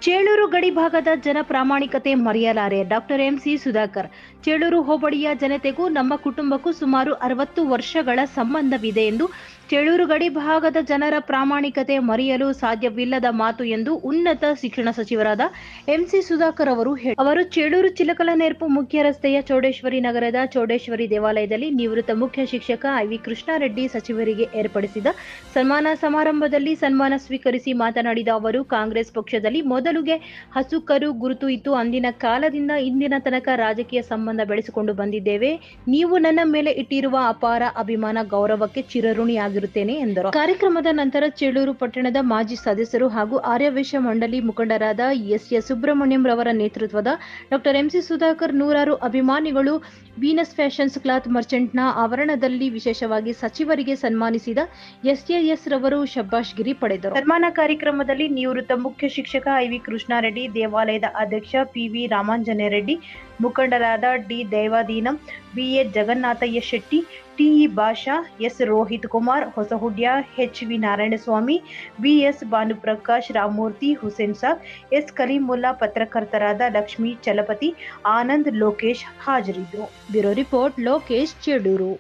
ಚೇಳೂರು ಗಡಿ ಭಾಗದ ಜನ ಪ್ರಾಮಾಣಿಕತೆ ಮರೆಯಲಾರೆ. Doctor MC Sudhakar. ಚೇಳೂರು ಹೋಬಳಿಯ ಜನತೆಗೂ ನಮ್ಮ ಕುಟುಂಬಕ್ಕೂ ಸುಮಾರು 60 ವರ್ಷಗಳ ಸಂಬಂಧವಿದೆ ಎಂದು ಚೇಳೂರು ಗಡಿ ಭಾಗದ ಜನರ ಪ್ರಾಮಾಣಿಕತೆ ಮರೆಯಲು ಸಾಧ್ಯವಿಲ್ಲದ ಮಾತು ಎಂದು ಉನ್ನತ ಶಿಕ್ಷಣ ಸಚಿವರಾದ ಎಂಸಿ ಸುಧಾಕರ್ ಅವರು ಚೇಳೂರು ಚಿಲಕಲನೆರಪು ಮುಖ್ಯ ರಸ್ತೆಯ ಚೌಡೇಶ್ವರಿ ನಗರದ ಚೌಡೇಶ್ವರಿ ದೇವಾಲಯದಲ್ಲಿ ನಿವೃತ್ತ ಮುಖ್ಯ ಶಿಕ್ಷಕ ಐವಿ ಕೃಷ್ಣಾರೆಡ್ಡಿ ಸಚಿವರಿಗೆ ಏರ್ಪಡಿಸಿದ ಸನ್ಮಾನ ಸಮಾರಂಭದಲ್ಲಿ ಸನ್ಮಾನ ಸ್ವೀಕರಿಸಿ ಮಾತನಾಡಿದ ಅವರು, ಕಾಂಗ್ರೆಸ್ ಪಕ್ಷದಲ್ಲಿ ಮೊದಲಿಗೆ ಹಸುಕರು ಗುರುತು ಇತ್ತು. ಅಂದಿನ ಕಾಲದಿಂದ ಇಂದಿನ ತನಕ ರಾಜಕೀಯ ಸಂಬಂಧ ಬೆಳೆಸಿಕೊಂಡು ಬಂದಿದ್ದೇವೆ. ನೀವು ನನ್ನ ಮೇಲೆ ಇಟ್ಟಿರುವ ಅಪಾರ ಅಭಿಮಾನ, ಗೌರವಕ್ಕೆ ಚಿರಋಣಿಯಾಗಿರುತ್ತೇನೆ ಎಂದರು. ಕಾರ್ಯಕ್ರಮದ ನಂತರ ಚೇಳೂರು ಪಟ್ಟಣದ ಮಾಜಿ ಸದಸ್ಯರು ಹಾಗೂ ಆರ್ಯವೈಶ್ಯ ಮಂಡಳಿ ಮುಖಂಡರಾದ ಎಸ್ ಸುಬ್ರಹ್ಮಣ್ಯಂ ರವರ ನೇತೃತ್ವದ ಡಾಕ್ಟರ್ ಎಂಸಿ ಸುಧಾಕರ್ ನೂರಾರು ಅಭಿಮಾನಿಗಳು ವೀನಸ್ ಫ್ಯಾಷನ್ಸ್ ಕ್ಲಾತ್ ಮರ್ಚೆಂಟ್ನ ಆವರಣದಲ್ಲಿ ವಿಶೇಷವಾಗಿ ಸಚಿವರಿಗೆ ಸನ್ಮಾನಿಸಿದ ಎಸ್ ರವರು ಶಬ್ಬಾಷ್ಗಿರಿ ಪಡೆದರು. ಸನ್ಮಾನ ಕಾರ್ಯಕ್ರಮದಲ್ಲಿ ನಿವೃತ್ತ ಮುಖ್ಯ ಶಿಕ್ಷಕ ಐವಿ ಕೃಷ್ಣಾರೆಡ್ಡಿ, ದೇವಾಲಯದ ಅಧ್ಯಕ್ಷ ಪಿವಿ ರಾಮಾಂಜನೇರೆಡ್ಡಿ, ಮುಖಂಡರಾದ D Daivadeenam, B A Jagannathaiah Shetty, T E Basha, S Rohit Kumar Hosahudya, H V. Narayanaswamy, B S Bhanuprakash, Ramamurthy, Hussain Saab, S Kaleemulla, ಪತ್ರಕರ್ತರಾದ ಲಕ್ಷ್ಮೀ ಚಲಪತಿ, ಆನಂದ್, ಲೋಕೇಶ್ ಹಾಜರಿದ್ದರು. Bureau report, Lokesh, Chelur.